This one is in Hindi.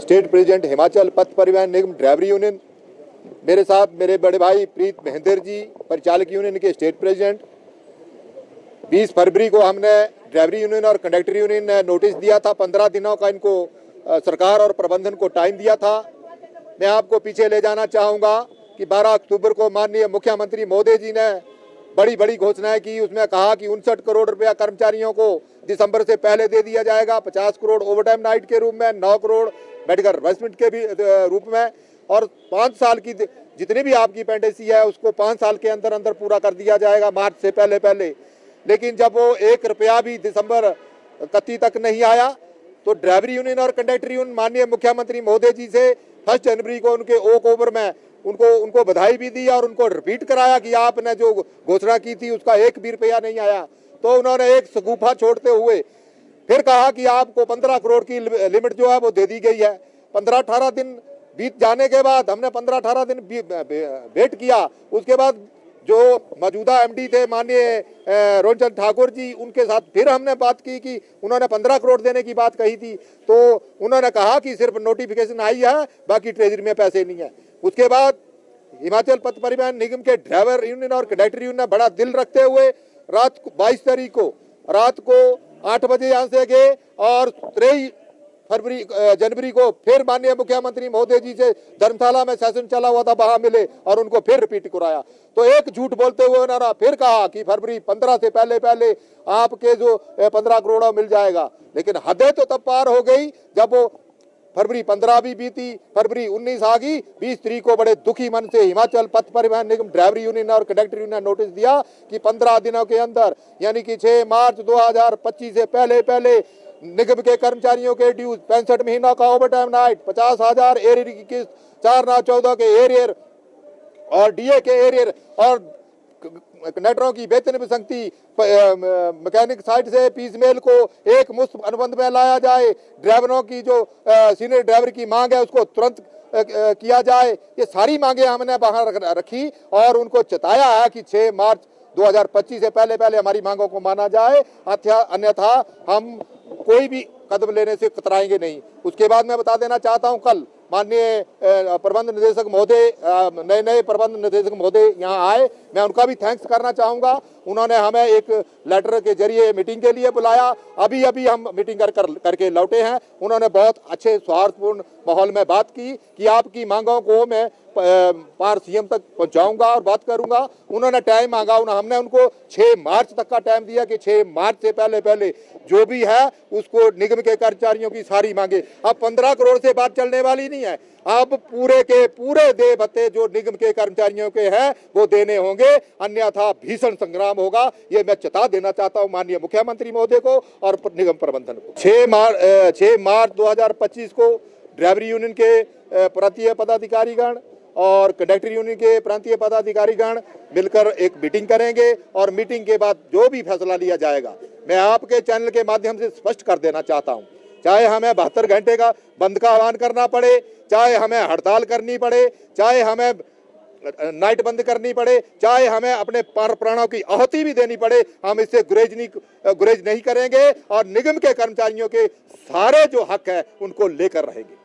स्टेट प्रेसिडेंट हिमाचल पथ परिवहन निगम ड्राइवर यूनियन, मेरे साथ मेरे बड़े भाई प्रीत महेंद्र जी परिचालक यूनियन के स्टेट प्रेसिडेंट। 20 फरवरी को हमने ड्राइवर यूनियन और कंडक्टर यूनियन ने नोटिस दिया था। 15 दिनों का इनको सरकार और प्रबंधन को टाइम दिया था। मैं आपको पीछे ले जाना चाहूँगा कि 12 अक्टूबर को माननीय मुख्यमंत्री मोदी जी ने बड़ी बड़ी घोषणाएं की। उसमें कहा कि 59 करोड़ रुपया कर्मचारियों को दिसंबर से पहले दे दिया जाएगा, 50 करोड़ ओवरटाइम नाइट के रूप में, 9 करोड़ मेडिकल रिप्लेसमेंट के भी रूप में, और 5 साल की जितनी भी आपकी पेंडेंसी है उसको 5 साल के अंदर अंदर पूरा कर दिया जाएगा, मार्च से पहले पहले। लेकिन जब वो 1 रुपया भी दिसंबर 31 तक नहीं आया तो ड्राइवर यूनियन और कंडक्टर यूनियन माननीय मुख्यमंत्री मोदी जी से 1 जनवरी को उनके ओक ओवर में उनको बधाई भी दी और उनको रिपीट कराया कि आपने जो घोषणा की थी उसका 1 भी रुपया नहीं आया। तो उन्होंने एक शगुफा छोड़ते हुए फिर कहा कि आपको 15 करोड़ की लिमिट जो है वो दे दी गई है। 15-18 दिन बीत जाने के बाद हमने 15-18 दिन वेट किया। उसके बाद जो मौजूदा एमडी थे माननीय रोनचंद ठाकुर जी, उनके साथ फिर हमने बात की कि उन्होंने 15 करोड़ देने की बात कही थी, तो उन्होंने कहा कि सिर्फ नोटिफिकेशन आई है, बाकी ट्रेजरी में पैसे नहीं है। उसके बाद हिमाचल पथ परिवहन निगम के ड्राइवर यूनियन और कंडक्टर यूनियन ने बड़ा दिल रखते हुए रात को 22 तारीख को रात को 8 बजे यहाँ से गए और 23 जनवरी को फिर माननीय मुख्यमंत्री मोदी जी से धर्मशाला में सेशन चला हुआ था, वहां मिले और उनको फिर रिपीट कराया। तो एक झूठ बोलते हुए उन्होंने फिर कहा कि फरवरी 15 से पहले पहले आपके जो 15 करोड़ मिल जाएगा। लेकिन हदें तो तब पार हो गई जब वो फरवरी 15 भी बीती, फरवरी 19 आ गई। 20 तारीख को बड़े दुखी मन से हिमाचल पथ परिवहन निगम ड्राइवर यूनियन और कंडक्टर यूनियन ने नोटिस दिया कि 15 दिनों के अंदर यानी कि 6 मार्च 2025 से पहले पहले निगम के कर्मचारियों के ड्यूज, 65 महीनों का ओवरटाइम नाइट, 50,000 एरियर की किस्त, 4/9/14 के एरियर और डीए के एरियर और कंडक्टरों की वेतन विसंगति, मैकेनिक साइड से पीस मेल को एक मुश्त अनुबंध में लाया जाए, ड्राइवरों की जो सीनियर ड्राइवर की मांग है उसको तुरंत किया जाए। ये सारी मांगे हमने बाहर रखी और उनको चताया है कि 6 मार्च 2025 से पहले पहले हमारी मांगों को माना जाए, अन्यथा हम कोई भी कदम लेने से कतराएंगे नहीं। उसके बाद मैं बता देना चाहता हूं, कल माननीय प्रबंध निदेशक महोदय, नए प्रबंध निदेशक महोदय यहाँ आए, मैं उनका भी थैंक्स करना चाहूँगा। उन्होंने हमें एक लेटर के जरिए मीटिंग के लिए बुलाया। अभी हम मीटिंग करके लौटे हैं। उन्होंने बहुत अच्छे सौहार्दपूर्ण माहौल में बात की कि आपकी मांगों को मैं पार सीएम तक पहुंचाऊंगा और बात करूंगा। उन्होंने टाइम मांगा, हमने उनको 6 मार्च तक का टाइम दिया कि 6 मार्च से पहले पहले जो भी है उसको निगम के कर्मचारियों की सारी मांगे। अब 15 करोड़ से बात चलने वाली नहीं है, अब पूरे के पूरे देय भत्ते जो निगम के कर्मचारियों के हैं वो देने होंगे, अन्यथा भीषण संग्राम होगा। ये मैं चेता देना चाहता हूं माननीय मुख्यमंत्री महोदय को और निगम प्रबंधन को। 6 मार्च 2025 को ड्राइवर यूनियन के प्रांतीय पदाधिकारीगण और कंडक्टर यूनियन के प्रांतीय पदाधिकारीगण मिलकर एक मीटिंग करेंगे और मीटिंग के बाद जो भी फैसला लिया जाएगा, मैं आपके चैनल के माध्यम से स्पष्ट कर देना चाहता हूं, चाहे हमें 72 घंटे का बंद का आह्वान करना पड़े, चाहे हमें हड़ताल करनी पड़े, चाहे हमें नाइट बंद करनी पड़े, चाहे हमें अपने प्राणों की आहुति भी देनी पड़े, हम इससे गुरेज नहीं करेंगे और निगम के कर्मचारियों के सारे जो हक है उनको लेकर रहेंगे।